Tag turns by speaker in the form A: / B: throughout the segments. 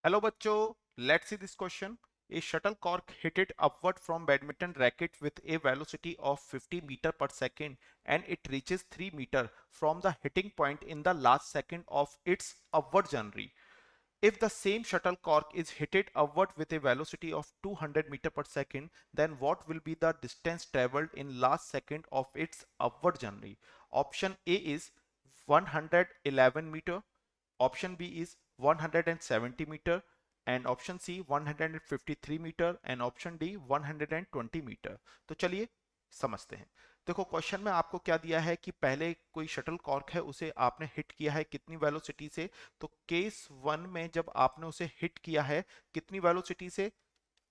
A: Hello bachcho, let's see this question. A shuttlecock hit it upward from badminton racket with a velocity of 50 meter per second and it reaches 3 meter from the hitting point in the last second of its upward journey. If the same shuttlecock is hit upward with a velocity of 200 meter per second, then what will be the distance traveled in last second of its upward journey? Option A is 111 meter, option B is 170 meter, and option C 153 metre and option D 120 metre. तो चलिए समझते हैं। देखो question में आपको क्या दिया है कि पहले कोई शटल कॉर्क है उसे आपने हिट किया है कितनी वेलोसिटी से। तो केस वन में जब आपने उसे हिट किया है कितनी वेलोसिटी से,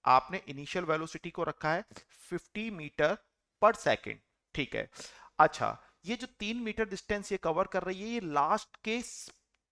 A: आपने इनिशियल वेलोसिटी को रखा है 50 मीटर पर सेकेंड। ठीक है। अच्छा, ये जो 3 मीटर डिस्टेंस ये कवर कर रही है ये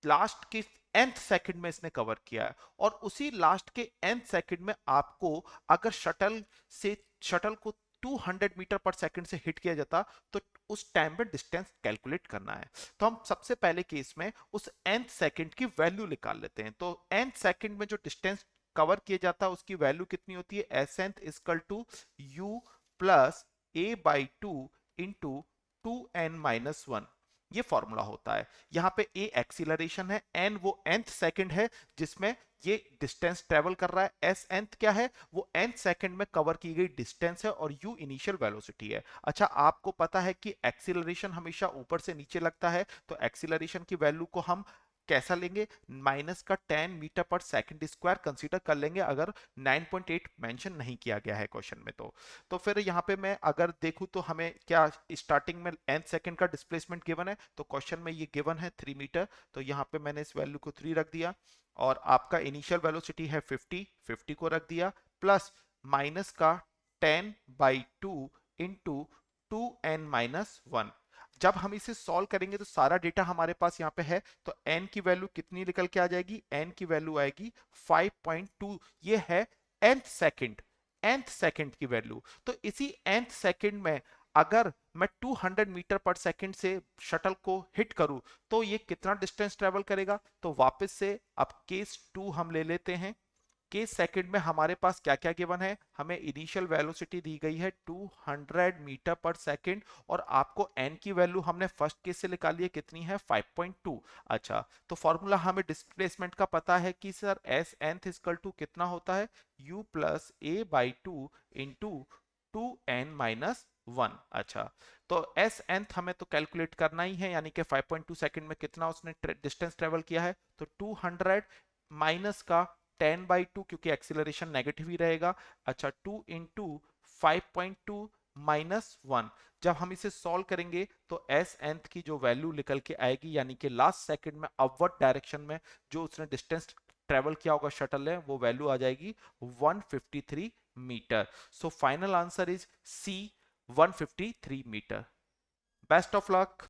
A: लास्ट के nth सेकंड में इसने कवर किया है, और उसी लास्ट के nth सेकंड में आपको अगर शटल को 200 मीटर पर सेकंड से हिट किया जाता तो उस टाइम पे डिस्टेंस कैलकुलेट करना है। तो हम सबसे पहले केस में उस nth सेकंड की वैल्यू निकाल लेते हैं। तो nth सेकंड में जो डिस्टेंस कवर किया जाता है उसकी वैल्यू कितनी होती है, S nth equal to U plus A by two into 2n-1। ये फॉर्मूला होता है। यहां पे ए एक्सीलरेशन है, एन वो nth सेकंड है जिसमें ये डिस्टेंस ट्रेवल कर रहा है, एस nth क्या है, वो nth सेकंड में कवर की गई डिस्टेंस है, और यू इनिशियल वेलोसिटी है। अच्छा, आपको पता है कि एक्सीलरेशन हमेशा ऊपर से नीचे लगता है, तो एक्सीलरेशन की वैल्यू को हम कैसा लेंगे, माइनस का 10 मीटर पर सेकंड स्क्वायर कंसीडर कर लेंगे अगर 9.8 मेंशन नहीं किया गया है क्वेश्चन में। तो फिर यहाँ पे मैं अगर देखूं तो हमें क्या स्टार्टिंग में nth सेकंड का डिस्प्लेसमेंट गिवन है, तो क्वेश्चन में ये गिवन है 3 मीटर, तो यहाँ पे मैंने इस वैल्यू को 3 रख दिया, और आपका इनिशियल वेलोसिटी है 50 को रख दिया, प्लस माइनस का 10/2 इंटू 2n-1। जब हम इसे सॉल्व करेंगे तो सारा डेटा हमारे पास यहाँ पे है, तो n की वैल्यू कितनी निकल के आ जाएगी, n की वैल्यू आएगी 5.2। ये है nth सेकंड की वैल्यू। तो इसी nth सेकंड में अगर मैं 200 मीटर पर सेकंड से शटल को हिट करूं तो ये कितना डिस्टेंस ट्रेवल करेगा। तो वापस से अब केस 2 हम ले लेते हैं। केस सेकंड में हमारे पास क्या क्या गिवन है, हमें इनिशियल वेलोसिटी दी गई है 200 मीटर पर सेकंड, और आपको n की वैल्यू हमने फर्स्ट केस से निकाली है कितनी है 5.2। अच्छा, तो फॉर्मूला हमें डिस्प्लेसमेंट का पता है कि sir S nth equal to कितना होता है, u plus A by two into 2n-1। अच्छा, तो एस nth हमें तो कैलकुलेट करना ही है, यानी कि 5.2 सेकंड में कितना उसने डिस्टेंस ट्रेवल किया है, तो 200 माइनस का 10/2 क्योंकि एक्सीलरेशन नेगेटिव ही रहेगा। अच्छा, 2 इंटू 5.2 -1। जब हम इसे सॉल्व करेंगे तो एस nth की जो वैल्यू निकल के आएगी, यानी कि लास्ट सेकंड में अपवर्ड डायरेक्शन में जो उसने डिस्टेंस ट्रेवल किया होगा शटल है, वो वैल्यू आ जाएगी 153 metre. So final answer is C, 153 metre. Best of luck.